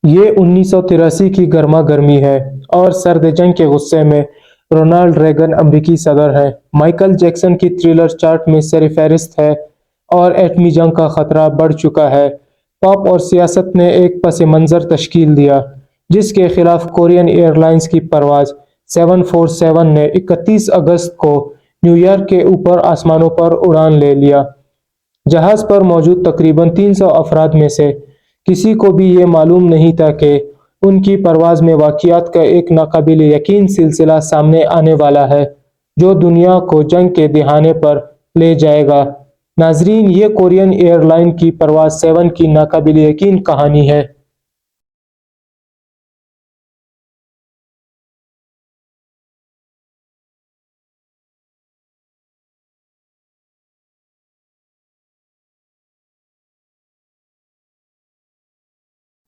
یہ 1983 کی گرما گرمی ہے اور سرد جنگ کے غصے میں رونالڈ ریگن امریکی صدر ہیں۔ مائیکل جیکسن کی تھرلر چارٹ میں سر فہرست ہے اور ایٹمی جنگ کا خطرہ بڑھ چکا ہے۔ پاپ اور سیاست نے ایک پس منظر تشکیل دیا جس کے خلاف کورین ایئر لائنز کی پرواز 747 نے 31 اگست کو نیو یارک کے اوپر آسمانوں پر اڑان لے لیا۔ جہاز پر موجود تقریباً 300 افراد میں سے کسی کو بھی یہ معلوم نہیں تھا کہ ان کی پرواز میں واقعات کا ایک ناقابل یقین سلسلہ سامنے آنے والا ہے جو دنیا کو جنگ کے دہانے پر لے جائے گا۔ ناظرین، یہ کورین ایئر لائن کی پرواز 7 کی ناقابل یقین کہانی ہے۔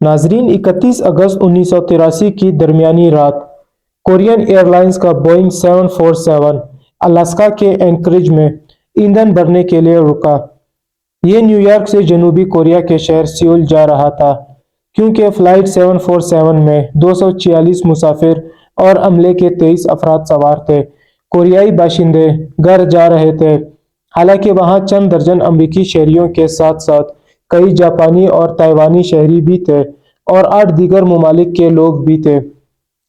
ناظرین، 31 اگست 1983 کی درمیانی رات کورین ایئر لائنز کا بوئنگ 747 الاسکا کے اینکریج میں ایندھن بھرنے کے لیے رکا۔ یہ نیو یارک سے جنوبی کوریا کے شہر سیول جا رہا تھا کیونکہ فلائٹ 747 میں 246 مسافر اور عملے کے 23 افراد سوار تھے۔ کوریائی باشندے گھر جا رہے تھے، حالانکہ وہاں چند درجن امریکی شہریوں کے ساتھ ساتھ کئی جاپانی اور تائیوانی شہری بھی تھے اور 8 دیگر ممالک کے لوگ بھی تھے،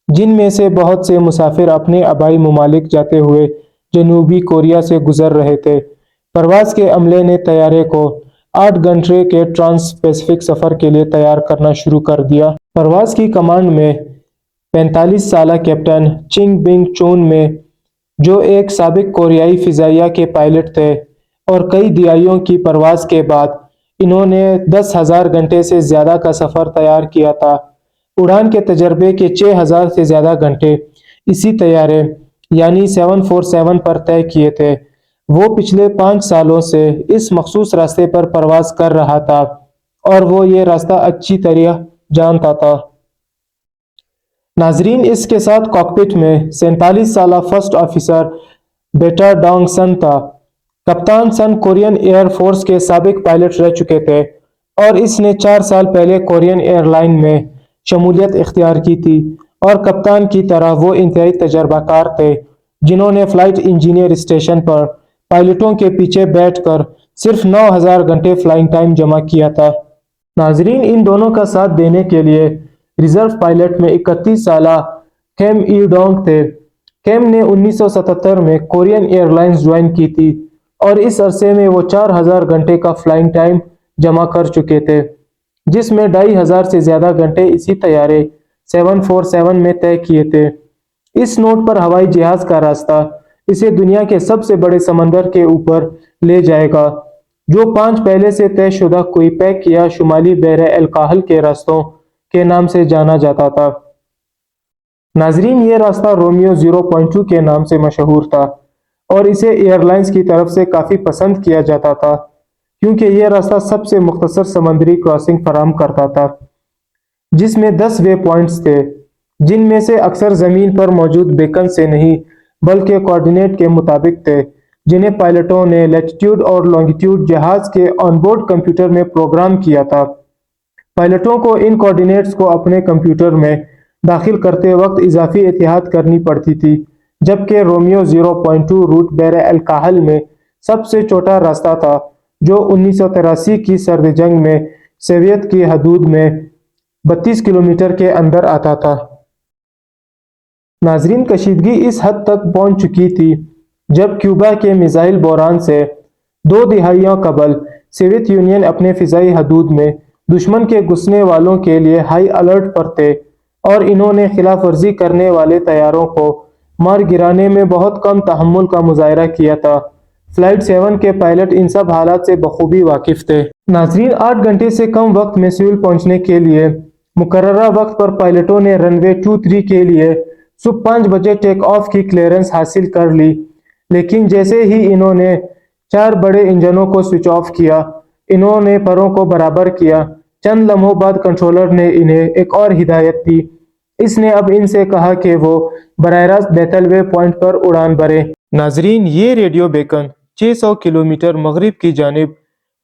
جن میں سے بہت سے مسافر اپنے آبائی ممالک جاتے ہوئے جنوبی کوریا سے گزر رہے تھے۔ پرواز کے عملے نے طیارے کو 8 گھنٹے کے ٹرانس پیسفک سفر کے لیے تیار کرنا شروع کر دیا۔ پرواز کی کمانڈ میں 45 سالہ کیپٹن چنگ بنگ چون میں، جو ایک سابق کوریائی فضائیہ کے پائلٹ تھے، اور کئی دہائیوں کی پرواز کے بعد انہوں نے 10,000 گھنٹے سے زیادہ کا سفر تیار کیا تھا۔ اڑان کے تجربے کے 6,000 سے زیادہ گھنٹے اسی طیارے یعنی 747 پر طے کیے تھے۔ وہ پچھلے 5 سالوں سے اس مخصوص راستے پر پرواز کر رہا تھا اور وہ یہ راستہ اچھی طرح جانتا تھا۔ ناظرین، اس کے ساتھ کاکپٹ میں 47 سالہ فرسٹ آفیسر بیٹا ڈانگ سن تھا۔ کپتان سن کورین ایئر فورس کے سابق پائلٹ رہ چکے تھے اور اس نے 4 سال پہلے کورین ایئر لائن میں شمولیت اختیار کی تھی، اور کپتان کی طرح وہ انتہائی تجربہ کار تھے جنہوں نے فلائٹ انجینئر اسٹیشن پر پائلٹوں کے پیچھے بیٹھ کر صرف 9,000 گھنٹے فلائنگ ٹائم جمع کیا تھا۔ ناظرین، ان دونوں کا ساتھ دینے کے لیے ریزرو پائلٹ میں 31 سالہ کیم ای ڈونگ تھے۔ کیم نے 1977 میں کورین ایئر لائنز جوائن کی تھی اور اس عرصے میں وہ 4,000 گھنٹے کا فلائنگ ٹائم جمع کر چکے تھے، جس میں 2,500 سے زیادہ گھنٹے اسی طیارے 747 میں طے کیے تھے۔ اس نوٹ پر ہوائی جہاز کا راستہ اسے دنیا کے سب سے بڑے سمندر کے اوپر لے جائے گا، جو 5 پہلے سے طے شدہ کوئیپیک یا شمالی بحر الکاہل کے راستوں کے نام سے جانا جاتا تھا۔ ناظرین، یہ راستہ رومیو 0.2 کے نام سے مشہور تھا اور اسے ایئر لائنز کی طرف سے کافی پسند کیا جاتا تھا کیونکہ یہ راستہ سب سے مختصر سمندری کراسنگ فراہم کرتا تھا، جس میں 10 وے پوائنٹس تھے، جن میں سے اکثر زمین پر موجود بیکن سے نہیں بلکہ کوارڈینیٹ کے مطابق تھے، جنہیں پائلٹوں نے لیٹیٹیوڈ اور لانگیٹیوڈ جہاز کے آن بورڈ کمپیوٹر میں پروگرام کیا تھا۔ پائلٹوں کو ان کوارڈینیٹس کو اپنے کمپیوٹر میں داخل کرتے وقت اضافی احتیاط کرنی پڑتی تھی، جبکہ رومیو 0.2 روٹ بحر الکاہل میں سب سے چھوٹا راستہ تھا جو 1983 کی سرد جنگ میں سوویت کی حدود میں 32 کلومیٹر کے اندر آتا تھا۔ ناظرین، کشیدگی اس حد تک پہنچ چکی تھی جب کیوبا کے میزائل بحران سے 2 دہائیوں قبل سوویت یونین اپنے فضائی حدود میں دشمن کے گھسنے والوں کے لیے ہائی الرٹ پر تھے اور انہوں نے خلاف ورزی کرنے والے طیاروں کو مار گرانے میں بہت کم تحمل کا مظاہرہ کیا تھا۔ فلائٹ 7 کے پائلٹ ان سب حالات سے بخوبی واقف تھے۔ ناظرین، 8 گھنٹے سے کم وقت میں سیول پہنچنے کے لیے مقررہ وقت پر پائلٹوں نے رن وے 23 کے لیے صبح 5 بجے ٹیک آف کی کلیئرنس حاصل کر لی، لیکن جیسے ہی انہوں نے 4 بڑے انجنوں کو سوئچ آف کیا، انہوں نے پروں کو برابر کیا۔ چند لمحوں بعد کنٹرولر نے انہیں ایک اور ہدایت دی۔ اس نے اب ان سے کہا کہ وہ براہ راست بیتل وے پوائنٹ پر اڑان بھریں۔ ناظرین، یہ ریڈیو بیکن 600 کلومیٹر مغرب کی جانب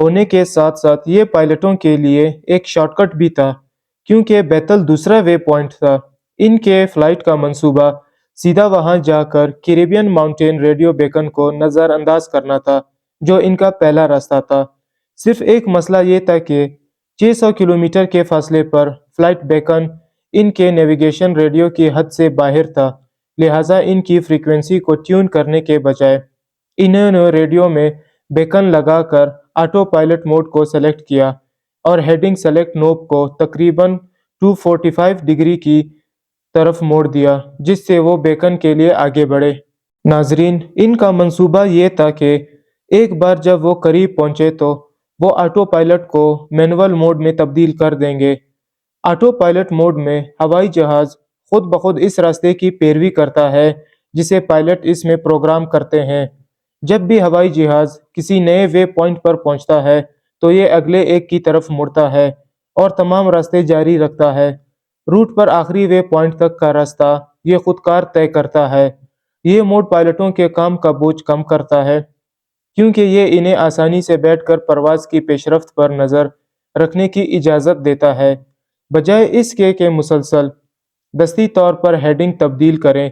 ہونے کے ساتھ ساتھ یہ پائلٹوں کے لیے ایک شارٹ کٹ بھی تھا کیونکہ بیتل دوسرا وے پوائنٹ تھا۔ ان کے فلائٹ کا منصوبہ سیدھا وہاں جا کر کیریبین ماؤنٹین ریڈیو بیکن کو نظر انداز کرنا تھا، جو ان کا پہلا راستہ تھا۔ صرف ایک مسئلہ یہ تھا کہ 600 کلومیٹر کے فاصلے پر فلائٹ بیکن ان کے نیویگیشن ریڈیو کی حد سے باہر تھا، لہٰذا ان کی فریکوینسی کو ٹیون کرنے کے بجائے انہوں نے ریڈیو میں بیکن لگا کر آٹو پائلٹ موڈ کو سلیکٹ کیا اور ہیڈنگ سلیکٹ نوب کو تقریباً 245 ڈگری کی طرف موڑ دیا، جس سے وہ بیکن کے لیے آگے بڑھے۔ ناظرین، ان کا منصوبہ یہ تھا کہ ایک بار جب وہ قریب پہنچے تو وہ آٹو پائلٹ کو مینول موڈ میں تبدیل کر دیں گے۔ آٹو پائلٹ موڈ میں ہوائی جہاز خود بخود اس راستے کی پیروی کرتا ہے جسے پائلٹ اس میں پروگرام کرتے ہیں۔ جب بھی ہوائی جہاز کسی نئے وے پوائنٹ پر پہنچتا ہے تو یہ اگلے ایک کی طرف مڑتا ہے اور تمام راستے جاری رکھتا ہے۔ روٹ پر آخری وے پوائنٹ تک کا راستہ یہ خود کار طے کرتا ہے۔ یہ موڈ پائلٹوں کے کام کا بوجھ کم کرتا ہے، کیونکہ یہ انہیں آسانی سے بیٹھ کر پرواز کی پیشرفت پر نظر رکھنے کی اجازت دیتا ہے، بجائے اس کے کہ مسلسل دستی طور پر ہیڈنگ تبدیل کریں،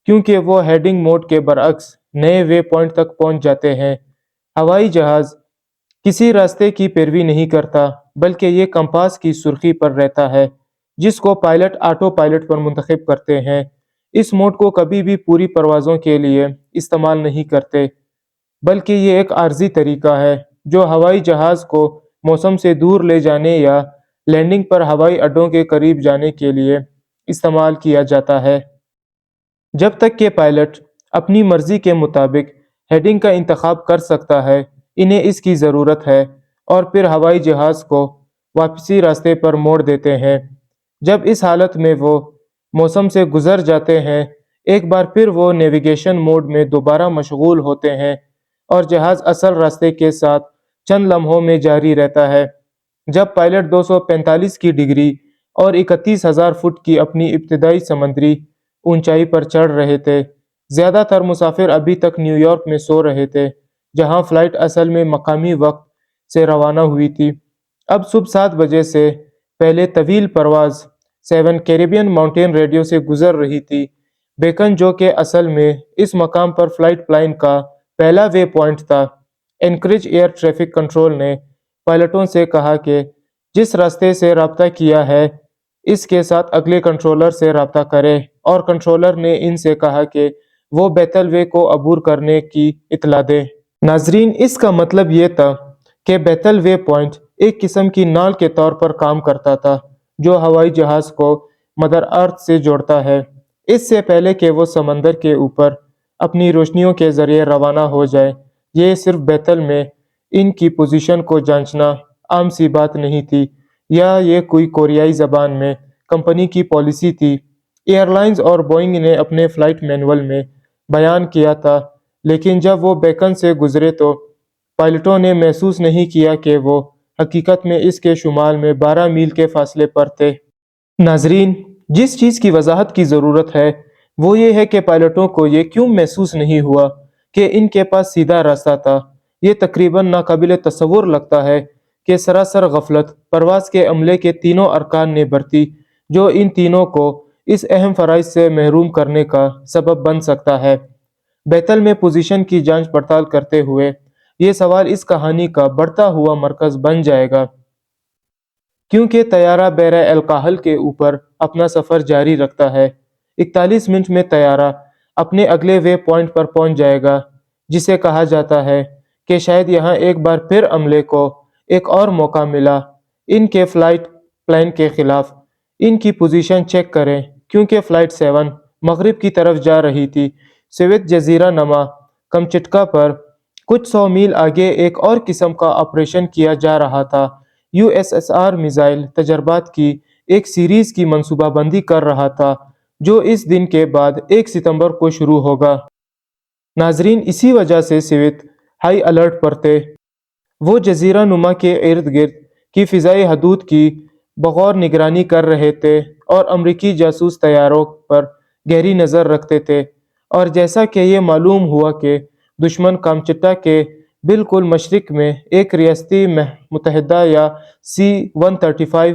کیونکہ وہ ہیڈنگ موڈ کے برعکس نئے وے پوائنٹ تک پہنچ جاتے ہیں۔ ہوائی جہاز کسی راستے کی پیروی نہیں کرتا، بلکہ یہ کمپاس کی سرخی پر رہتا ہے جس کو پائلٹ آٹو پائلٹ پر منتخب کرتے ہیں۔ اس موڈ کو کبھی بھی پوری پروازوں کے لیے استعمال نہیں کرتے، بلکہ یہ ایک عارضی طریقہ ہے جو ہوائی جہاز کو موسم سے دور لے جانے یا لینڈنگ پر ہوائی اڈوں کے قریب جانے کے لیے استعمال کیا جاتا ہے۔ جب تک کہ پائلٹ اپنی مرضی کے مطابق ہیڈنگ کا انتخاب کر سکتا ہے، انہیں اس کی ضرورت ہے، اور پھر ہوائی جہاز کو واپسی راستے پر موڑ دیتے ہیں۔ جب اس حالت میں وہ موسم سے گزر جاتے ہیں، ایک بار پھر وہ نیویگیشن موڈ میں دوبارہ مشغول ہوتے ہیں اور جہاز اصل راستے کے ساتھ چند لمحوں میں جاری رہتا ہے۔ جب پائلٹ 245 کی ڈگری اور 31,000 فٹ کی اپنی ابتدائی سمندری اونچائی پر چڑھ رہے تھے، زیادہ تر مسافر ابھی تک نیو یارک میں سو رہے تھے، جہاں فلائٹ اصل میں مقامی وقت سے روانہ ہوئی تھی۔ اب صبح 7 بجے سے پہلے طویل پرواز 7 کیریبین ماؤنٹین ریڈیو سے گزر رہی تھی۔ بیکن، جو کہ اصل میں اس مقام پر فلائٹ پلان کا پہلا وے پوائنٹ تھا، اینکریج ایئر ٹریفک کنٹرول نے پائلٹوں سے کہا کہ جس راستے سے رابطہ کیا ہے اس کے ساتھ اگلے کنٹرولر سے رابطہ کرے، اور کنٹرولر نے ان سے کہا کہ وہ بیتل وے کو عبور کرنے کی اطلاع دے۔ ناظرین، اس کا مطلب یہ تھا کہ بیتل وے پوائنٹ ایک قسم کی نال کے طور پر کام کرتا تھا جو ہوائی جہاز کو مدر ارتھ سے جوڑتا ہے، اس سے پہلے کہ وہ سمندر کے اوپر اپنی روشنیوں کے ذریعے روانہ ہو جائے۔ یہ صرف بیتل میں ان کی پوزیشن کو جانچنا عام سی بات نہیں تھی، یا یہ کوئی کوریائی زبان میں کمپنی کی پالیسی تھی۔ ایئر لائنز اور بوئنگ نے اپنے فلائٹ مینول میں بیان کیا تھا، لیکن جب وہ بیکن سے گزرے تو پائلٹوں نے محسوس نہیں کیا کہ وہ حقیقت میں اس کے شمال میں 12 میل کے فاصلے پر تھے۔ ناظرین، جس چیز کی وضاحت کی ضرورت ہے وہ یہ ہے کہ پائلٹوں کو یہ کیوں محسوس نہیں ہوا کہ ان کے پاس سیدھا راستہ تھا۔ یہ تقریباً ناقابل تصور لگتا ہے کہ سراسر غفلت پرواز کے عملے کے تینوں ارکان نے برتی، جو ان تینوں کو اس اہم فرائض سے محروم کرنے کا سبب بن سکتا ہے۔ بیتل میں پوزیشن کی جانچ پڑتال کرتے ہوئے یہ سوال اس کہانی کا بڑھتا ہوا مرکز بن جائے گا، کیونکہ طیارہ بحیرہ الکاہل کے اوپر اپنا سفر جاری رکھتا ہے۔ 41 منٹ میں طیارہ اپنے اگلے وے پوائنٹ پر پہنچ جائے گا، جسے کہا جاتا ہے کہ شاید یہاں ایک بار پھر عملے کو ایک اور موقع ملا۔ ان کے فلائٹ پلان کے خلاف ان کی پوزیشن چیک کریں، کیونکہ فلائٹ 7 مغرب کی طرف جا رہی تھی۔ سوویت جزیرہ نما کمچٹکا پر کچھ 100 میل آگے ایک اور قسم کا آپریشن کیا جا رہا تھا۔ USSR میزائل تجربات کی ایک سیریز کی منصوبہ بندی کر رہا تھا جو اس دن کے بعد 1 ستمبر کو شروع ہوگا۔ ناظرین، اسی وجہ سے سوویت ہائی الرٹ پر تھے۔ وہ جزیرہ نما کے ارد گرد کی فضائی حدود کی بغور نگرانی کر رہے تھے اور امریکی جاسوس طیاروں پر گہری نظر رکھتے تھے، اور جیسا کہ یہ معلوم ہوا کہ دشمن کامچٹا کے بالکل مشرق میں ایک ریاستی متحدہ یا C-135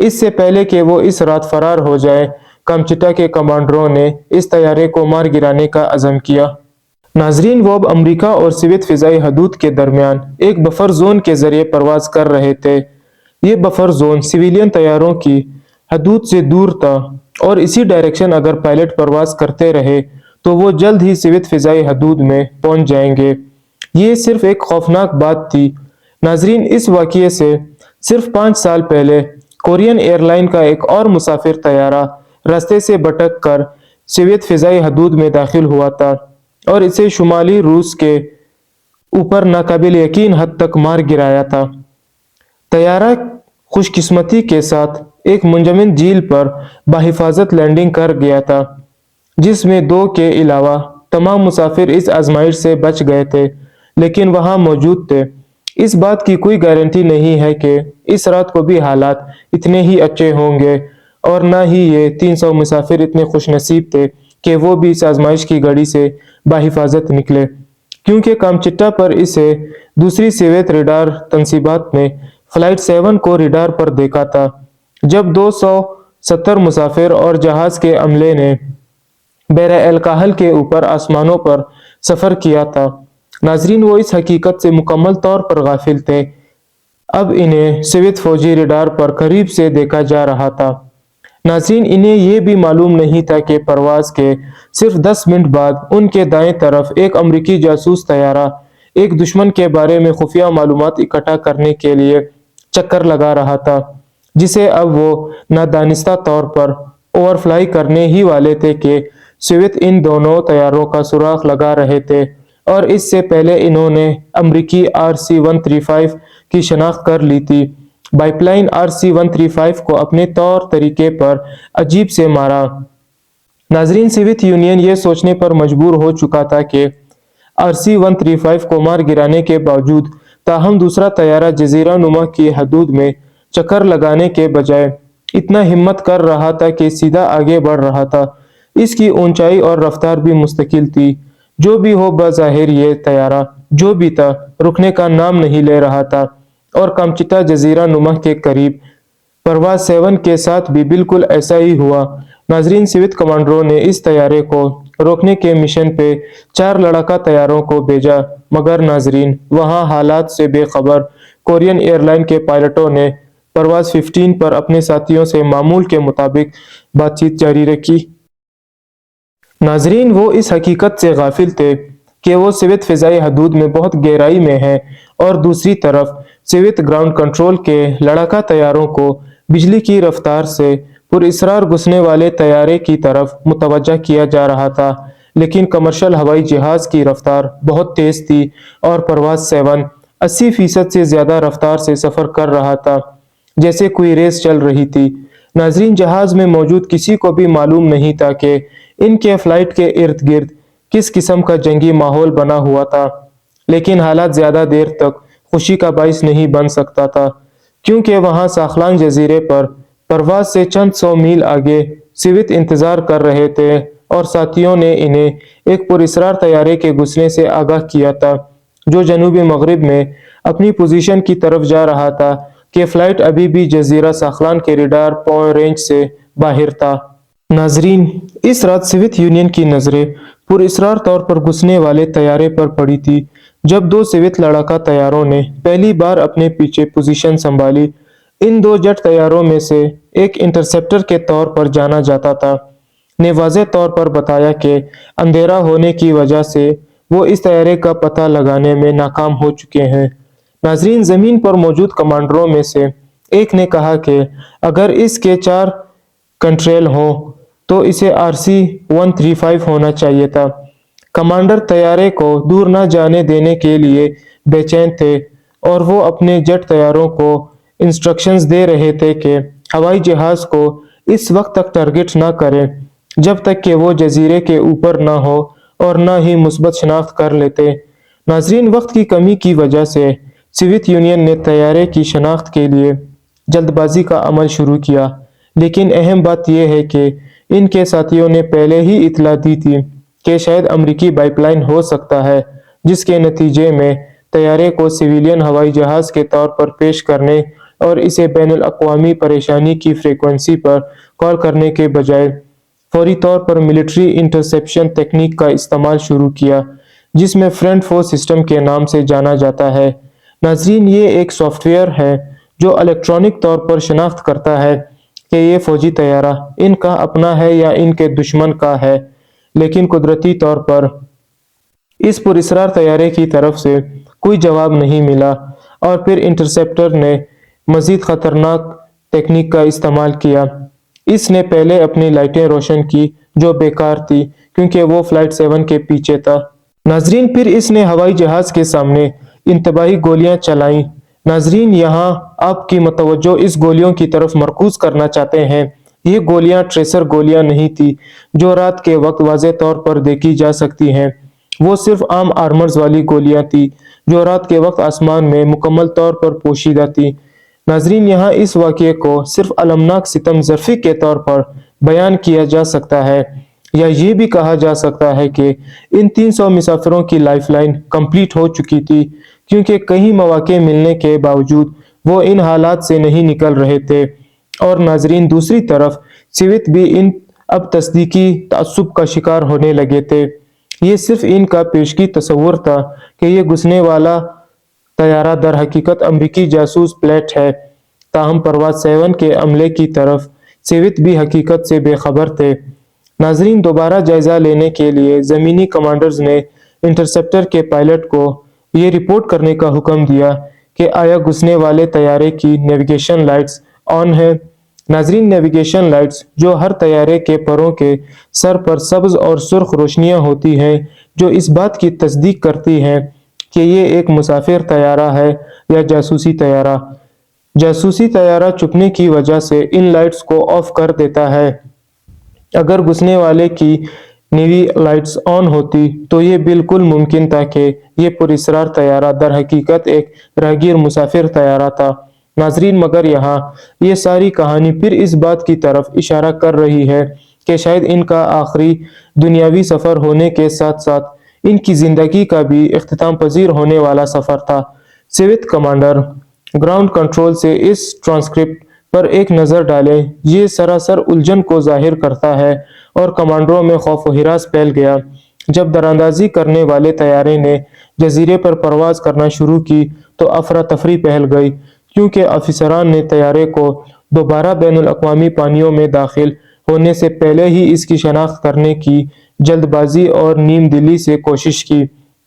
اس سے پہلے کہ وہ اس رات فرار ہو جائے، کامچٹا کے کمانڈروں نے اس طیارے کو مار گرانے کا عزم کیا۔ ناظرین، وہ اب امریکہ اور سوویت فضائی حدود کے درمیان ایک بفر زون کے ذریعے پرواز کر رہے تھے۔ یہ بفر زون سویلین طیاروں کی حدود سے دور تھا اور اسی ڈائریکشن اگر پائلٹ پرواز کرتے رہے تو وہ جلد ہی سوویت فضائی حدود میں پہنچ جائیں گے۔ یہ صرف ایک خوفناک بات تھی۔ ناظرین، اس واقعے سے صرف 5 سال پہلے کورین ایئر لائن کا ایک اور مسافر طیارہ راستے سے بھٹک کر سوویت فضائی حدود میں داخل ہوا تھا اور اسے شمالی روس کے اوپر ناقابل یقین حد تک مار گرایا تھا۔ طیارہ خوش قسمتی کے ساتھ ایک منجمد جھیل پر بحفاظت لینڈنگ کر گیا تھا، جس میں 2 کے علاوہ تمام مسافر اس آزمائش سے بچ گئے تھے لیکن وہاں موجود تھے۔ اس بات کی کوئی گارنٹی نہیں ہے کہ اس رات کو بھی حالات اتنے ہی اچھے ہوں گے، اور نہ ہی یہ 300 مسافر اتنے خوش نصیب تھے کہ وہ بھی اس آزمائش کی گھڑی سے بحفاظت نکلے، کیونکہ کامچٹا پر اسے دوسری سوویت ریڈار تنصیبات نے فلائٹ 7 کو ریڈار پر دیکھا تھا جب 270 مسافر اور جہاز کے عملے نے بحر الکاہل کے اوپر آسمانوں پر سفر کیا تھا۔ ناظرین، وہ اس حقیقت سے مکمل طور پر غافل تھے۔ اب انہیں سوویت فوجی ریڈار پر قریب سے دیکھا جا رہا تھا۔ ناظرین، انہیں یہ بھی معلوم نہیں تھا کہ پرواز کے صرف 10 منٹ بعد ان کے دائیں طرف ایک امریکی جاسوس طیارہ ایک دشمن کے بارے میں خفیہ معلومات اکٹھا کرنے کے لیے چکر لگا رہا تھا، جسے اب وہ نادانستہ طور پر اوور فلائی کرنے ہی والے تھے کہ سوویت ان دونوں طیاروں کا سراغ لگا رہے تھے، اور اس سے پہلے انہوں نے امریکی RC-135 کی شناخت کر لی تھی۔ بائپ لائن RC-135 کو اپنے طور طریقے پر عجیب سے مارا۔ ناظرین، سوویت یونین یہ سوچنے پر مجبور ہو چکا تھا کہ RC-135 کو مار گرانے کے باوجود تاہم دوسرا طیارہ جزیرہ نما کی حدود میں چکر لگانے کے بجائے اتنا ہمت کر رہا تھا کہ سیدھا آگے بڑھ رہا تھا۔ اس کی اونچائی اور رفتار بھی مستقل تھی۔ جو بھی ہو، بظاہر یہ طیارہ جو بھی تھا رکنے کا نام نہیں لے رہا تھا، اور کامچٹا جزیرہ نما کے قریب پرواز 7 کے ساتھ بھی بالکل ایسا ہی ہوا۔ ناظرین، سوویت کمانڈروں نے اس طیارے کو روکنے کے مشن پہ 4 لڑاکا طیاروں کو بھیجا، مگر ناظرین، وہاں حالات سے بے خبر کورین ایئر لائن کے پائلٹوں نے پرواز 15 پر اپنے ساتھیوں سے معمول کے مطابق بات چیت جاری رکھی۔ ناظرین، وہ اس حقیقت سے غافل تھے کہ وہ سوویت فضائی حدود میں بہت گہرائی میں ہیں، اور دوسری طرف سوویت گراؤنڈ کنٹرول کے لڑاکا طیاروں کو بجلی کی رفتار سے پر اسرار گھسنے والے طیارے کی طرف متوجہ کیا جا رہا تھا، لیکن کمرشل ہوائی جہاز کی رفتار بہت تیز تھی اور پرواز 7 80% سے زیادہ رفتار سے سفر کر رہا تھا، جیسے کوئی ریس چل رہی تھی۔ ناظرین، جہاز میں موجود کسی کو بھی معلوم نہیں تھا کہ ان کے فلائٹ کے ارد گرد کس قسم کا جنگی ماحول بنا ہوا تھا، لیکن حالات زیادہ دیر تک خوشی کا باعث نہیں بن سکتا تھا، کیونکہ وہاں ساخلان جزیرے پر پرواز سے چند 100 میل آگے سوویت انتظار کر رہے تھے، اور ساتھیوں نے انہیں ایک پراسرار طیارے کے گھسنے سے آگاہ کیا تھا جو جنوبی مغرب میں اپنی پوزیشن کی طرف جا رہا تھا کہ فلائٹ ابھی بھی جزیرہ ساخلان کے ریڈار رینج سے باہر تھا۔ ناظرین، اس رات سوویت یونین کی نظریں پراسرار طور پر گھسنے والے طیارے پر پڑی تھی جب 2 سوویت لڑاکا طیاروں نے پہلی بار اپنے پیچھے پوزیشن سنبھالی۔ ان 2 جیٹ طیاروں میں سے ایک انٹرسیپٹر کے طور پر جانا جاتا تھا نے واضح طور پر بتایا کہ اندھیرا ہونے کی وجہ سے وہ اس طیارے کا پتہ لگانے میں ناکام ہو چکے ہیں۔ ناظرین، زمین پر موجود کمانڈروں میں سے ایک نے کہا کہ اگر اس کے 4 کنٹریل ہوں تو اسے RC-135 ہونا چاہیے تھا۔ کمانڈر طیارے کو دور نہ جانے دینے کے لیے بے چین تھے، اور وہ اپنے جیٹ طیاروں کو انسٹرکشنز دے رہے تھے کہ ہوائی جہاز کو اس وقت تک ٹارگٹ نہ کریں جب تک کہ وہ جزیرے کے اوپر نہ ہو اور نہ ہی مثبت شناخت کر لیتے۔ ناظرین، وقت کی کمی کی وجہ سے سوویت یونین نے طیارے کی شناخت کے لیے جلد بازی کا عمل شروع کیا، لیکن اہم بات یہ ہے کہ ان کے ساتھیوں نے پہلے ہی اطلاع دی تھی کہ شاید امریکی بائپ لائن ہو سکتا ہے، جس کے نتیجے میں طیارے کو سویلین ہوائی جہاز کے طور پر پیش کرنے اور اسے بین الاقوامی پریشانی کی فریکوینسی پر کال کرنے کے بجائے فوری طور پر ملٹری انٹرسیپشن تکنیک کا استعمال شروع کیا، جس میں فرنٹ فورس سسٹم کے نام سے جانا جاتا ہے۔ ناظرین، یہ ایک سافٹ ویئر ہے جو الیکٹرانک طور پر شناخت کرتا ہے کہ یہ فوجی طیارہ ان کا اپنا ہے یا ان کے دشمن کا ہے، لیکن قدرتی طور پر اس پراسرار طیارے کی طرف سے کوئی جواب نہیں ملا، اور پھر انٹرسیپٹر نے مزید خطرناک تکنیک کا استعمال کیا۔ اس نے پہلے اپنی لائٹیں روشن کی جو بیکار تھی کیونکہ وہ فلائٹ 7 کے پیچھے تھا۔ ناظرین، پھر اس نے ہوائی جہاز کے سامنے انتباہی گولیاں چلائیں۔ ناظرین، یہاں آپ کی متوجہ اس گولیوں کی طرف مرکوز کرنا چاہتے ہیں۔ یہ گولیاں ٹریسر گولیاں نہیں تھی جو رات کے وقت واضح طور پر دیکھی جا سکتی ہیں، وہ صرف عام آرمرز والی گولیاں تھی جو رات کے وقت آسمان میں مکمل طور پر پوشیدہ تھی۔ ناظرین، یہاں اس واقعے کو صرف المناک ستم ظرفی کے طور پر بیان کیا جا سکتا ہے، یا یہ بھی کہا جا سکتا ہے کہ ان 300 مسافروں کی لائف لائن کمپلیٹ ہو چکی تھی، کیونکہ کئی مواقع ملنے کے باوجود وہ ان حالات سے نہیں نکل رہے تھے۔ اور ناظرین، دوسری طرف سویت بھی ان اب تصدیقی تعصب کا شکار ہونے لگے تھے۔ یہ صرف ان کا پیشگی تصور تھا کہ یہ گھسنے والا طیارہ در حقیقت امریکی جاسوس پلیٹ ہے، تاہم پرواز 7 کے عملے کی طرف سویت بھی حقیقت سے بے خبر تھے۔ ناظرین، دوبارہ جائزہ لینے کے لیے زمینی کمانڈرز نے انٹرسیپٹر کے پائلٹ کو یہ رپورٹ کرنے کا حکم دیا کہ آیا گھسنے والے طیارے کی نیویگیشن لائٹس آن ہے۔ ناظرین، نیویگیشن لائٹس جو ہر طیارے کے پروں کے سر پر سبز اور سرخ روشنیاں ہوتی ہیں، جو اس بات کی تصدیق کرتی ہیں کہ یہ ایک مسافر طیارہ ہے یا جاسوسی طیارہ۔ جاسوسی طیارہ چھپنے کی وجہ سے ان لائٹس کو آف کر دیتا ہے۔ اگر گھسنے والے کی نیوی لائٹس آن ہوتی تو یہ بالکل ممکن تھا کہ یہ پراسرار طیارہ در حقیقت ایک راہگیر مسافر طیارہ تھا۔ ناظرین، مگر یہاں یہ ساری کہانی پھر اس بات کی طرف اشارہ کر رہی ہے کہ شاید ان کا آخری دنیاوی سفر ہونے کے ساتھ ساتھ ان کی زندگی کا بھی اختتام پذیر ہونے والا سفر تھا۔ سویت کمانڈر گراؤنڈ کنٹرول سے اس ٹرانسکرپٹ پر ایک نظر ڈالیں، یہ سراسر الجھن کو ظاہر کرتا ہے، اور کمانڈروں میں خوف و ہراس پھیل گیا۔ جب دراندازی کرنے والے طیارے نے جزیرے پر پرواز کرنا شروع کی تو افراتفری پھیل گئی، کیونکہ افسران نے طیارے کو دوبارہ بین الاقوامی پانیوں میں داخل ہونے سے پہلے ہی اس کی شناخت کرنے کی جلد بازی اور نیم دلی سے کوشش کی،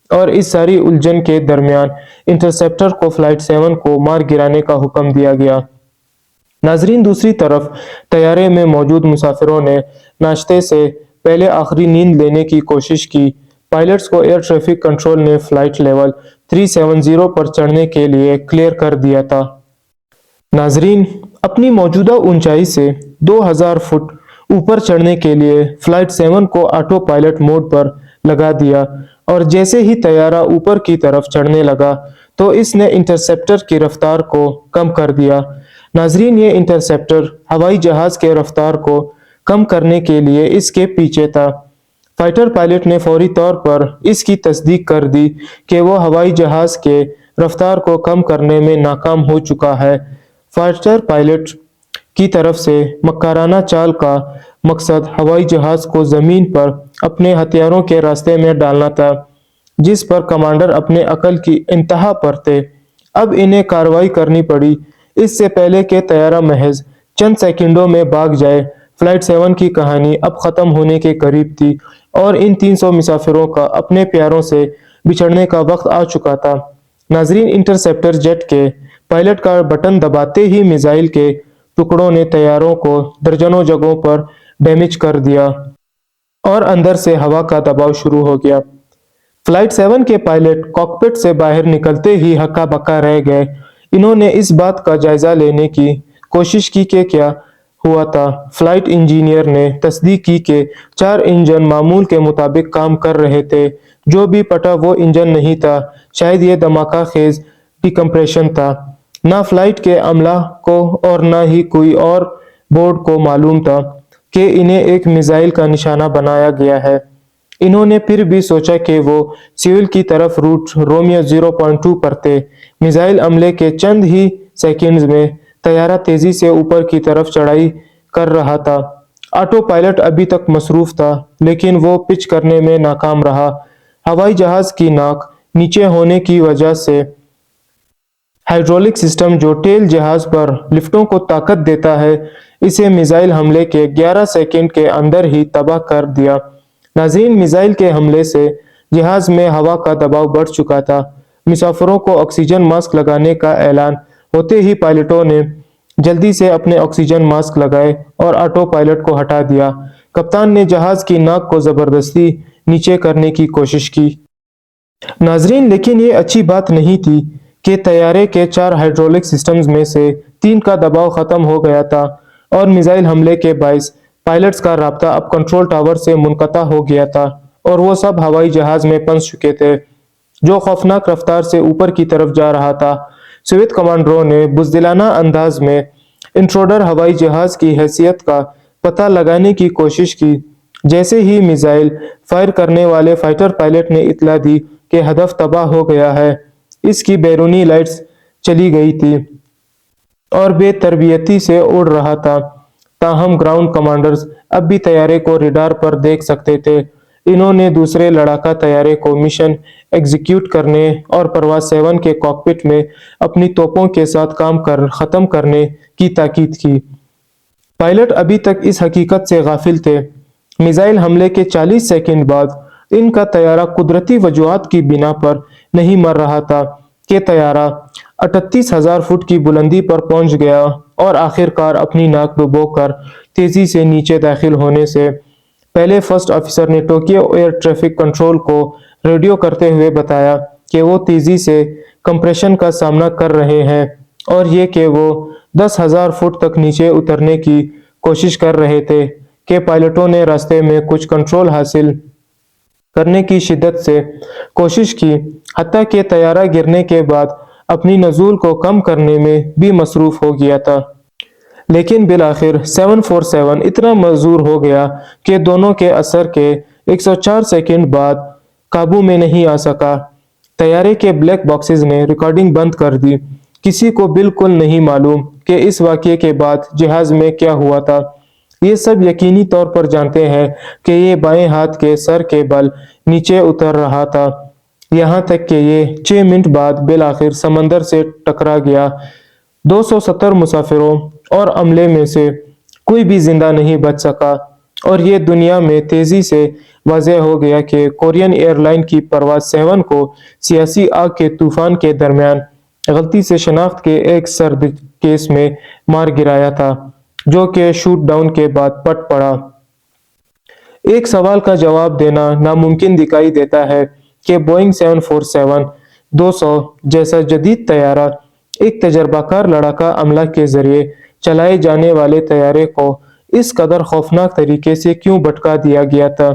اور اس ساری الجھن کے درمیان انٹرسیپٹر کو فلائٹ 7 کو مار گرانے کا حکم دیا گیا۔ ناظرین، دوسری طرف طیارے میں موجود مسافروں نے ناشتے سے پہلے آخری نیند لینے کی کوشش کی۔ پائلٹس کو ایئر ٹریفک کنٹرول نے فلائٹ لیول 370 پر چڑھنے کے لیے کلیئر کر دیا تھا۔ ناظرین، اپنی موجودہ اونچائی سے 2000 فٹ اوپر چڑھنے کے لیے فلائٹ 7 کو آٹو پائلٹ موڈ پر لگا دیا، اور جیسے ہی طیارہ اوپر کی طرف چڑھنے لگا تو اس نے انٹرسیپٹر کی رفتار کو کم کر دیا۔ ناظرین، یہ انٹرسیپٹر ہوائی جہاز کے رفتار کو کم کرنے کے لیے اس کے پیچھے تھا۔ فائٹر پائلٹ نے فوری طور پر اس کی تصدیق کر دی کہ وہ ہوائی جہاز کے رفتار کو کم کرنے میں ناکام ہو چکا ہے۔ فائٹر پائلٹ کی طرف سے مکارانہ چال کا مقصد ہوائی جہاز کو زمین پر اپنے ہتھیاروں کے راستے میں ڈالنا تھا، جس پر کمانڈر اپنے عقل کی انتہا پر تھے۔ اب انہیں کارروائی کرنی پڑی اس سے پہلے کہ طیارہ محض چند سیکنڈوں میں بھاگ جائے۔ فلائٹ 7 کی کہانی اب ختم ہونے کے قریب تھی، اور ان 300 مسافروں کا اپنے پیاروں سے بچھڑنے کا وقت آ چکا تھا۔ ناظرین، انٹرسیپٹر جیٹ کے پائلٹ کا بٹن دباتے ہی میزائل کے ٹکڑوں نے طیاروں کو درجنوں جگہوں پر ڈیمیج کر دیا، اور اندر سے ہوا کا دباؤ شروع ہو گیا۔ فلائٹ 7 کے پائلٹ کاکپٹ سے باہر نکلتے ہی ہکا بکا رہ گئے۔ انہوں نے اس بات کا جائزہ لینے کی کوشش کی کہ کیا ہوا تھا۔ فلائٹ انجینئر نے تصدیق کی کہ 4 انجن معمول کے مطابق کام کر رہے تھے۔ جو بھی پھٹا وہ انجن نہیں تھا، شاید یہ دھماکہ خیز ڈیکمپریشن تھا۔ نہ فلائٹ کے عملہ کو اور نہ ہی کوئی اور بورڈ کو معلوم تھا کہ انہیں ایک میزائل کا نشانہ بنایا گیا ہے۔ انہوں نے پھر بھی سوچا کہ وہ سیول کی طرف روٹ رومیو 0.2 پر تھے۔ میزائل حملے کے چند ہی سیکنڈز میں طیارہ تیزی سے اوپر کی طرف چڑھائی کر رہا تھا۔ آٹو پائلٹ ابھی تک مصروف تھا لیکن وہ پچ کرنے میں ناکام رہا۔ ہوائی جہاز کی ناک نیچے ہونے کی وجہ سے ہائیڈرولک سسٹم جو ٹیل جہاز پر لفٹوں کو طاقت دیتا ہے اسے میزائل حملے کے 11 سیکنڈ کے اندر ہی تباہ کر دیا۔ ناظرین، میزائل کے حملے سے جہاز میں ہوا کا دباؤ بڑھ چکا تھا۔ مسافروں کو آکسیجن ماسک لگانے کا اعلان ہوتے ہی پائلٹوں نے جلدی سے اپنے آکسیجن ماسک لگائے اور آٹو پائلٹ کو ہٹا دیا۔ کپتان نے جہاز کی ناک کو زبردستی نیچے کرنے کی کوشش کی۔ ناظرین، لیکن یہ اچھی بات نہیں تھی کہ طیارے کے 4 ہائیڈرولک سسٹمز میں سے 3 کا دباؤ ختم ہو گیا تھا اور میزائل حملے کے باعث پائلٹس کا رابطہ اب کنٹرول ٹاور سے منقطع ہو گیا تھا اور وہ سب ہوائی جہاز میں پھنس چکے تھے جو خوفناک رفتار سے اوپر کی طرف جا رہا تھا۔ سوویت کمانڈروں نے بزدلانہ انداز میں انٹروڈر ہوائی جہاز کی حیثیت کا پتہ لگانے کی کوشش کی۔ جیسے ہی میزائل فائر کرنے والے فائٹر پائلٹ نے اطلاع دی کہ ہدف تباہ ہو گیا ہے، اس کی بیرونی لائٹس چلی گئی تھی اور بے تربیتی سے اڑ رہا تھا۔ تاہم گراؤنڈ کمانڈرز اب بھی طیارے کو ریڈار پر دیکھ سکتے تھے۔ انہوں نے دوسرے لڑاکا طیارے کو مشن ایگزیکیوٹ کرنے اور پرواز 7 کے کاکپٹ میں اپنی توپوں کے ساتھ کام ختم کرنے کی تاکید کی۔ پائلٹ ابھی تک اس حقیقت سے غافل تھے میزائل حملے کے 40 سیکنڈ بعد ان کا طیارہ قدرتی وجوہات کی بنا پر نہیں مر رہا تھا کہ طیارہ 38,000 فٹ کی بلندی پر پہنچ گیا اور آخر کار اپنی ناک ڈبو کر تیزی سے نیچے داخل ہونے سے پہلے فرسٹ آفیسر نے ٹوکیو ایئر ٹریفک کنٹرول کو ریڈیو کرتے ہوئے بتایا کہ وہ تیزی سے کمپریشن کا سامنا کر رہے ہیں اور یہ کہ وہ 10,000 فٹ تک نیچے اترنے کی کوشش کر رہے تھے کہ پائلٹوں نے راستے میں کچھ کنٹرول حاصل کرنے کی شدت سے کوشش کی، حتیٰ کہ طیارہ گرنے کے بعد اپنی نزول کو کم کرنے میں بھی مصروف ہو گیا تھا۔ لیکن بالآخر 747 اتنا مزدور ہو گیا کہ دونوں کے اثر کے 104 سیکنڈ بعد قابو میں نہیں آ سکا۔ طیارے کے بلیک باکسز نے ریکارڈنگ بند کر دی۔ کسی کو بالکل نہیں معلوم کہ اس واقعے کے بعد جہاز میں کیا ہوا تھا۔ یہ سب یقینی طور پر جانتے ہیں کہ یہ بائیں ہاتھ کے سر کے بل نیچے اتر رہا تھا، یہاں تک کہ یہ 6 منٹ بعد بالآخر سمندر سے ٹکرا گیا۔ 270 مسافروں اور عملے میں سے کوئی بھی زندہ نہیں بچ سکا اور یہ دنیا میں تیزی سے واضح ہو گیا کہ کورین ایئر لائن کی پرواز 7 کو سیاسی آگ کے طوفان کے درمیان غلطی سے شناخت کے ایک سرد کیس میں مار گرایا تھا جو کہ شوٹ ڈاؤن کے بعد پٹ پڑا۔ ایک سوال کا جواب دینا ناممکن دکھائی دیتا ہے کہ بوئنگ 747-200 جیسا جدید طیارہ ایک تجربہ کار لڑاکا عملہ کے ذریعے چلائے جانے والے طیارے کو اس قدر خوفناک طریقے سے کیوں بھٹکا دیا گیا تھا،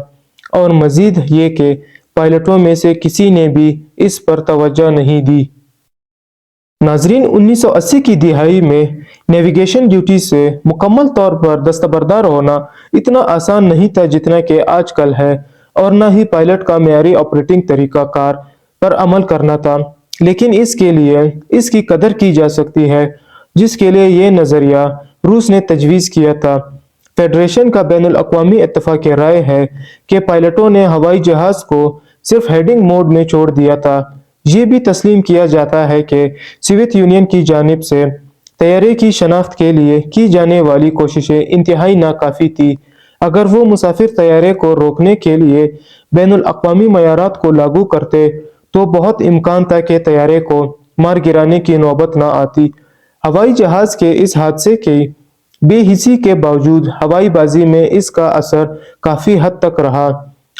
اور مزید یہ کہ پائلٹوں میں سے کسی نے بھی اس پر توجہ نہیں دی۔ ناظرین، 1980 کی دہائی میں نیویگیشن ڈیوٹی سے مکمل طور پر دستبردار ہونا اتنا آسان نہیں تھا جتنا کہ آج کل ہے، اور نہ ہی پائلٹ کا معیاری آپریٹنگ طریقہ کار پر عمل کرنا تھا، لیکن اس کے لیے اس کی قدر کی جا سکتی ہے جس کے لیے یہ نظریہ روس نے تجویز کیا تھا۔ فیڈریشن کا بین الاقوامی اتفاق رائے ہے کہ پائلٹوں نے ہوائی جہاز کو صرف ہیڈنگ موڈ میں چھوڑ دیا تھا۔ یہ بھی تسلیم کیا جاتا ہے کہ سوویت یونین کی جانب سے طیارے کی شناخت کے لیے کی جانے والی کوششیں انتہائی ناکافی تھی۔ اگر وہ مسافر طیارے کو روکنے کے لیے بین الاقوامی معیارات کو لاگو کرتے تو بہت امکان تھا کہ طیارے کو مار گرانے کی نوبت نہ آتی۔ ہوائی جہاز کے اس حادثے کی بے حسی کے باوجود ہوائی بازی میں اس کا اثر کافی حد تک رہا۔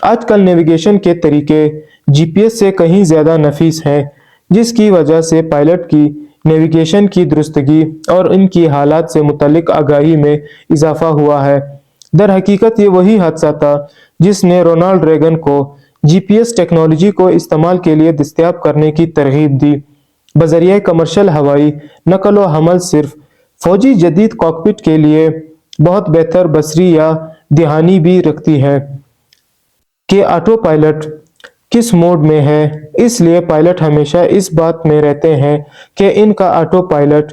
آج کل نیویگیشن کے طریقے جی پی ایس سے کہیں زیادہ نفیس ہیں، جس کی وجہ سے پائلٹ کی نیویگیشن کی درستگی اور ان کی حالات سے متعلق آگاہی میں اضافہ ہوا ہے۔ در حقیقت یہ وہی حادثہ تھا جس نے رونالڈ ریگن کو جی پی ایس ٹیکنالوجی کو استعمال کے لیے دستیاب کرنے کی ترغیب دی۔ بذریعہ کمرشل ہوائی نقل و حمل صرف فوجی جدید کاکپٹ کے لیے بہت بہتر بصری یا دہانی بھی رکھتی ہے کہ آٹو پائلٹ کس موڈ میں ہے، اس لیے پائلٹ ہمیشہ اس بات میں رہتے ہیں کہ ان کا آٹو پائلٹ